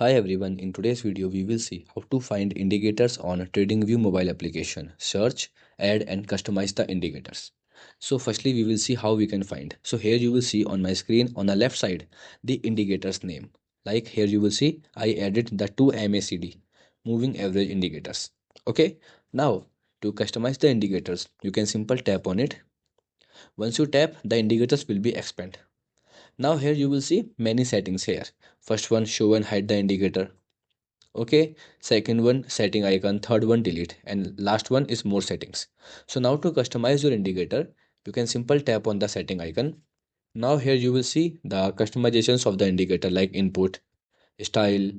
Hi everyone, in today's video we will see how to find indicators on a TradingView mobile application. Search, add and customize the indicators. So firstly we will see how we can find. So here you will see on my screen on the left side the indicator's name. Like here you will see I added the two MACD, moving average indicators. Okay, now to customize the indicators you can simple tap on it. Once you tap, the indicators will be expand. Now here you will see many settings here. First one, show and hide the indicator. Okay, second one, setting icon. Third one, delete, and last one is more settings. So now to customize your indicator you can simple tap on the setting icon. Now here you will see the customizations of the indicator like input, style,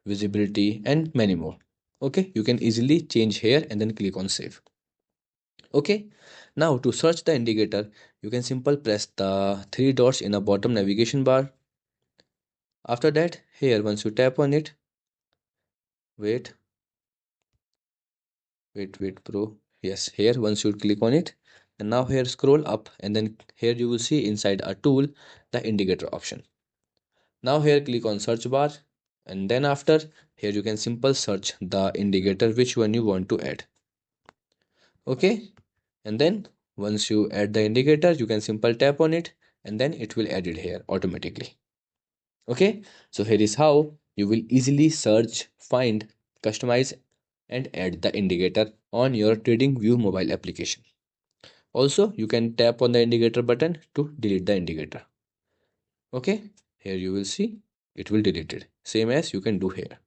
visibility and many more. Okay, you can easily change here and then click on save. Okay, now to search the indicator you can simple press the three dots in the bottom navigation bar. After that, here once you tap on it, wait, wait, bro. Yes, here once you click on it, and now here scroll up, and then here you will see inside a tool the indicator option. Now here click on search bar, and then after here you can simple search the indicator which one you want to add. Okay, and then once you add the indicator, you can simple tap on it, and then it will add it here automatically. Okay, so here is how you will easily search, find, customize and add the indicator on your TradingView mobile application. Also, you can tap on the indicator button to delete the indicator. Okay, here you will see it will delete it, same as you can do here.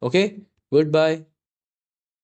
Okay, goodbye.